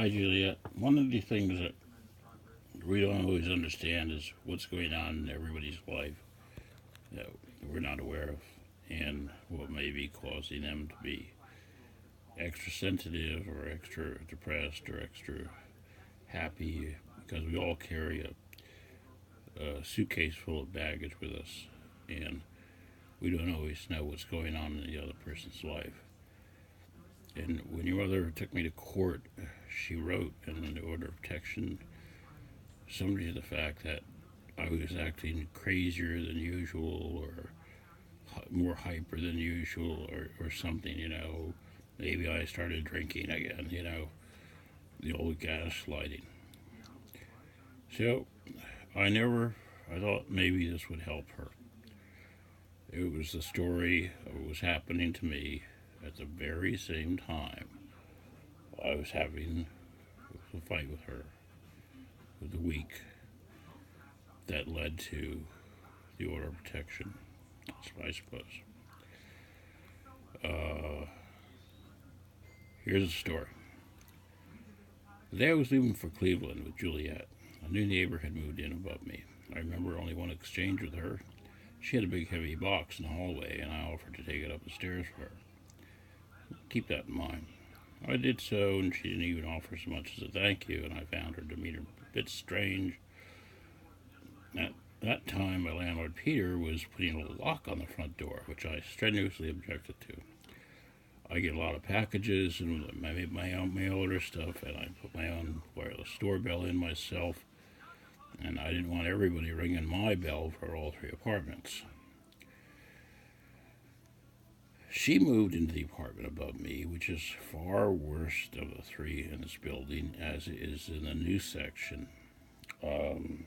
Hi, Juliette. One of the things that we don't always understand is what's going on in everybody's life that we're not aware of, and what may be causing them to be extra sensitive or extra depressed or extra happy, because we all carry a suitcase full of baggage with us, and we don't always know what's going on in the other person's life. And when your mother took me to court, she wrote in an order of protection somebody to the fact that I was acting crazier than usual or more hyper than usual or something, Maybe I started drinking again, the old gaslighting. So I thought maybe this would help her. It was the story of what was happening to me at the very same time I was having a fight with her with the week that led to the order of protection, I suppose. Uh, Here's the story. The day I was leaving for Cleveland with Juliette, a new neighbor had moved in above me. I remember only one exchange with her. She had a big heavy box in the hallway, and I offered to take it up the stairs for her. Keep that in mind. I did so, and she didn't even offer so much as a thank you, and I found her demeanor a bit strange. At that time, my landlord Peter was putting a lock on the front door, which I strenuously objected to. I get a lot of packages and I make my own mail order stuff, and I put my own wireless doorbell in myself, and I didn't want everybody ringing my bell for all three apartments. She moved into the apartment above me, which is far worse of the three in this building, as it is in the new section. It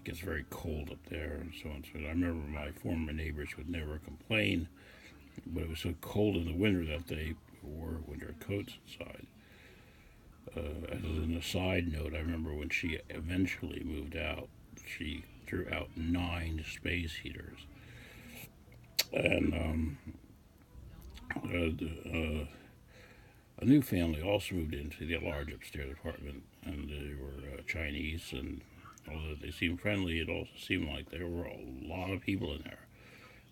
gets very cold up there, and so on. So I remember my former neighbors would never complain, but it was so cold in the winter that they wore winter coats inside. As an aside note, I remember when she eventually moved out, she threw out 9 space heaters. And a new family also moved into the large upstairs apartment, and they were Chinese, and although they seemed friendly, it also seemed like there were a lot of people in there.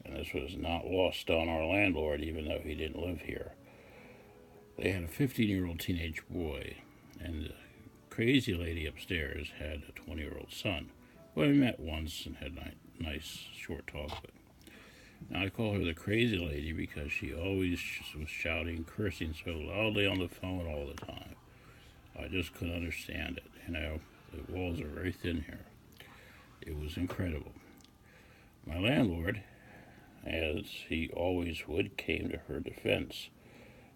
And this was not lost on our landlord, even though he didn't live here. They had a 15-year-old teenage boy, and the crazy lady upstairs had a 20-year-old son, who I met once and had a nice short talk with. Now, I call her the crazy lady because she always was shouting, cursing so loudly on the phone all the time. I just couldn't understand it, The walls are very thin here. It was incredible. My landlord, as he always would, came to her defense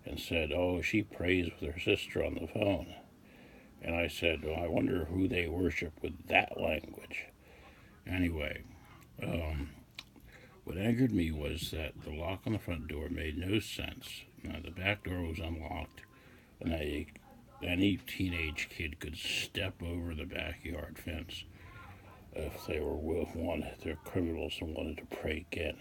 and said, "Oh, she prays with her sister on the phone." And I said, "Well, I wonder who they worship with that language." Anyway, what angered me was that the lock on the front door made no sense. Now, the back door was unlocked, and any teenage kid could step over the backyard fence if they they're criminals and wanted to break in.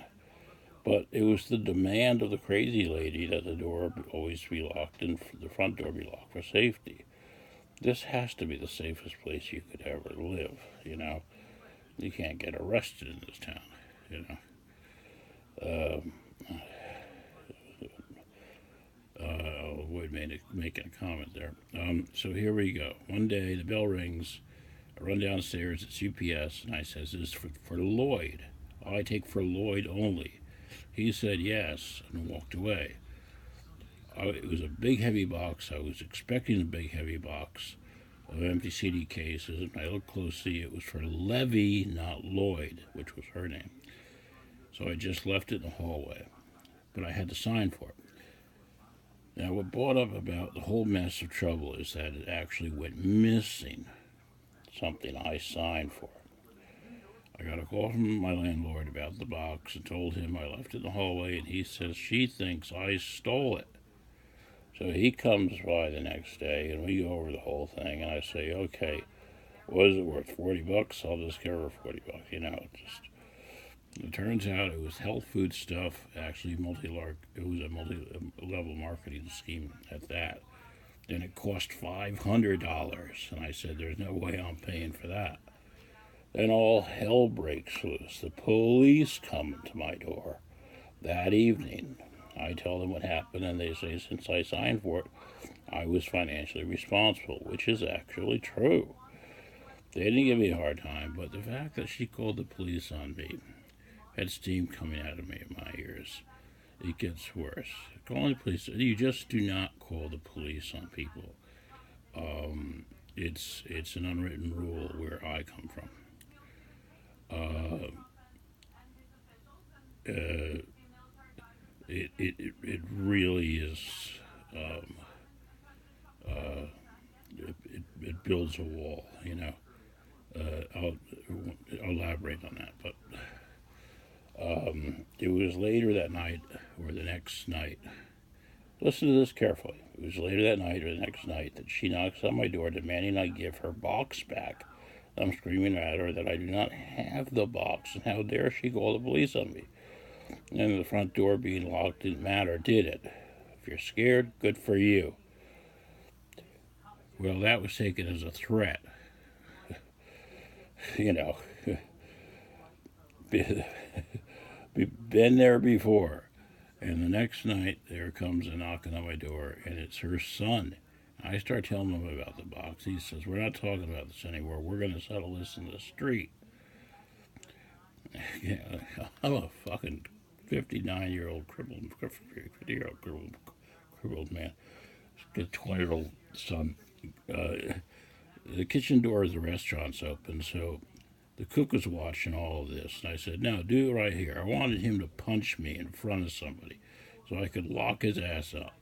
But it was the demand of the crazy lady that the door always be locked and the front door be locked for safety. This has to be the safest place you could ever live, You can't get arrested in this town, Lloyd making a comment there. So here we go. One day the bell rings. I run downstairs. It's UPS, and I says, "This is for Lloyd. I take for Lloyd only." He said yes and walked away. It was a big heavy box. I was expecting a big heavy box of empty CD cases, and I looked closely. It was for Levy, not Lloyd, which was her name. So I just left it in the hallway, but I had to sign for it. Now, what brought up about the whole mess of trouble is that it actually went missing, something I signed for. I got a call from my landlord about the box and told him I left it in the hallway, and he says she thinks I stole it. So he comes by the next day, and we go over the whole thing, and I say, "Okay, what is it worth? $40? I'll just give her $40. It turns out it was health food stuff. Actually, it was a multi-level marketing scheme at that. and it cost $500. And I said, there's no way I'm paying for that. Then all hell breaks loose. The police come to my door that evening. I tell them what happened, and they say, since I signed for it, I was financially responsible, which is actually true. They didn't give me a hard time, but the fact that she called the police on me had steam coming out of me in my ears. It gets worse. Calling the police, you just do not call the police on people. It's an unwritten rule where I come from. It really is. It builds a wall, you know. I'll elaborate on that, but it was later that night or the next night. Listen to this carefully. It was later that night or the next night that she knocks on my door demanding I give her box back. I'm screaming at her that I do not have the box, and how dare she call the police on me. And the front door being locked didn't matter, did it? If you're scared, good for you. Well, that was taken as a threat. You know, been there before. And the next night, there comes a knocking on my door, and it's her son. I start telling him about the box. He says, we're not talking about this anymore. We're going to settle this in the street. Yeah, I'm a fucking 59-year-old crippled man. Got a 20-year-old son. The kitchen door of the restaurant's open, so the cook was watching all of this. And I said, no, do it right here. I wanted him to punch me in front of somebody so I could lock his ass up.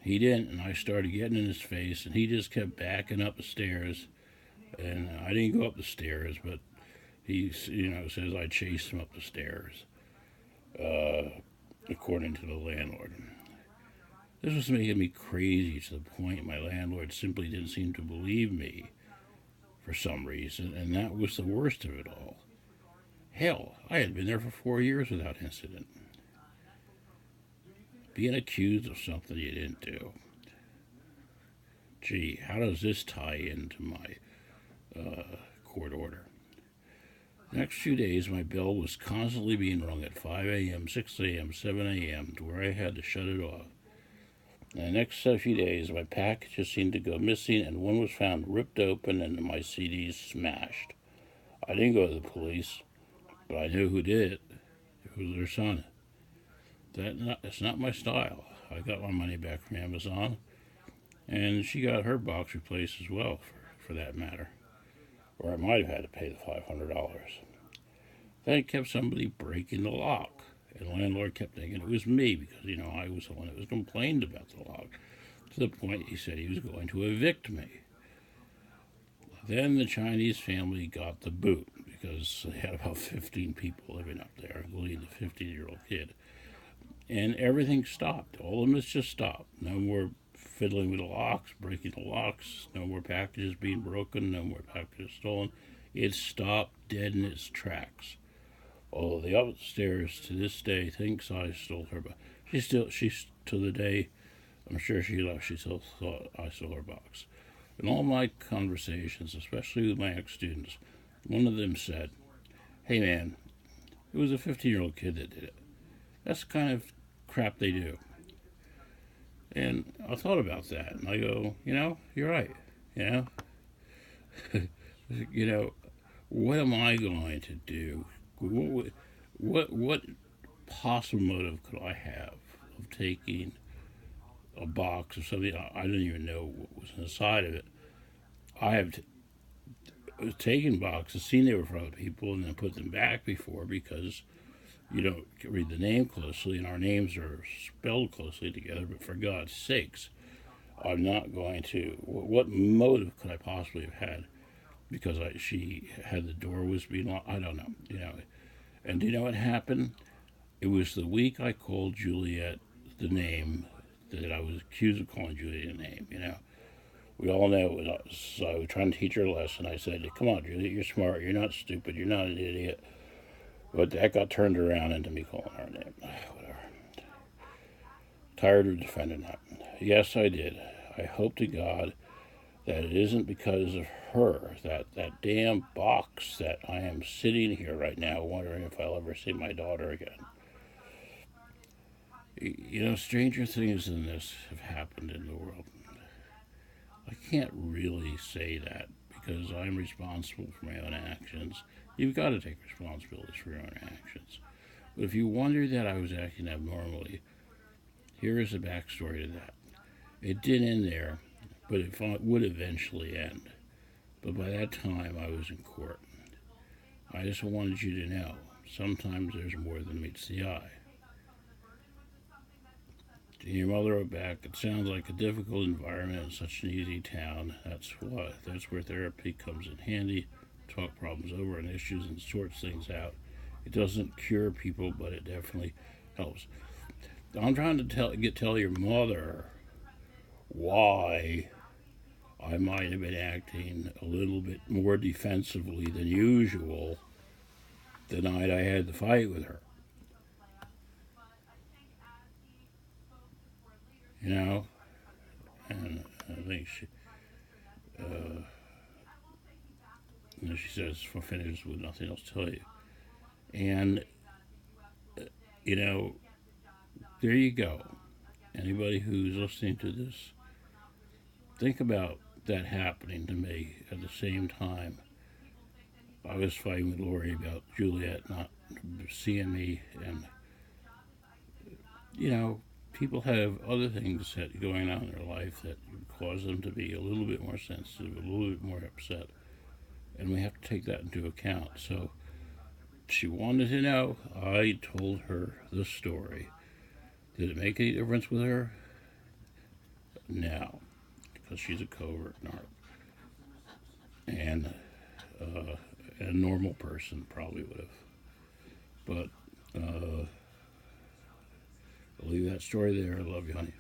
He didn't, and I started getting in his face, and he just kept backing up the stairs. And I didn't go up the stairs, but he, says I chased him up the stairs, according to the landlord. This was making me crazy to the point my landlord simply didn't seem to believe me for some reason, and that was the worst of it all. Hell, I had been there for 4 years without incident. Being accused of something you didn't do. Gee, how does this tie into my court order? The next few days, my bell was constantly being rung at 5 a.m., 6 a.m., 7 a.m., to where I had to shut it off. And the next few days, my packages seemed to go missing, and one was found ripped open and my CDs smashed. I didn't go to the police, but I knew who did it. It was their son. It's not my style. I got my money back from Amazon, and she got her box replaced as well, for that matter. Or I might have had to pay the $500. Then it kept somebody breaking the lock. And the landlord kept thinking it was me because, I was the one that was complained about the lock. To the point he said he was going to evict me. Then the Chinese family got the boot because they had about 15 people living up there, including the 15-year-old kid. And everything stopped. All the mischief stopped. No more fiddling with the locks, breaking the locks, no more packages being broken, no more packages stolen. It stopped dead in its tracks. Although the upstairs to this day thinks I stole her box. She's to the day, I'm sure she left, she still thought I stole her box. In all my conversations, especially with my ex-students, one of them said, hey man, it was a 15-year-old kid that did it. That's the kind of crap they do. And I thought about that, and I go, you're right, what am I going to do? What possible motive could I have of taking a box of something I didn't even know what was inside of it? I have taken boxes, seen they were for other people, and then put them back before because you don't read the name closely, and our names are spelled closely together. But for God's sakes, I'm not going to. What motive could I possibly have had? Because she had the door was being locked. I don't know, And do you know what happened? It was the week I called Juliette the name that I was accused of calling Juliette a name, We all know it was. So I was trying to teach her a lesson. I said, come on, Juliette, you're smart. You're not stupid. You're not an idiot. But that got turned around into me calling her a name. Whatever. Tired of defending that. Yes, I did. I hope to God that it isn't because of her, that damn box, that I am sitting here right now wondering if I'll ever see my daughter again. You know, stranger things than this have happened in the world. I can't really say that because I'm responsible for my own actions. You've got to take responsibility for your own actions. But if you wonder that I was acting abnormally, here is the backstory to that. It did end there, but it would eventually end. But by that time, I was in court. I just wanted you to know, sometimes there's more than meets the eye. And your mother wrote back, it sounds like a difficult environment in such an easy town. That's where therapy comes in handy. Talk problems over and issues and sorts things out. It doesn't cure people, but it definitely helps. I'm trying to tell your mother why I might have been acting a little bit more defensively than usual the night I had the fight with her. You know? And I think she says, for finish with nothing else to tell you. And, you know, there you go. Anybody who's listening to this, think about that happening to me at the same time. I was fighting with Lori about Juliette not seeing me, and you know, people have other things that going on in their life that cause them to be a little bit more sensitive, a little bit more upset, and we have to take that into account. So she wanted to know. I told her the story. Did it make any difference with her? No, because she's a covert narc, and a normal person probably would have. But I'll leave that story there. I love you, honey.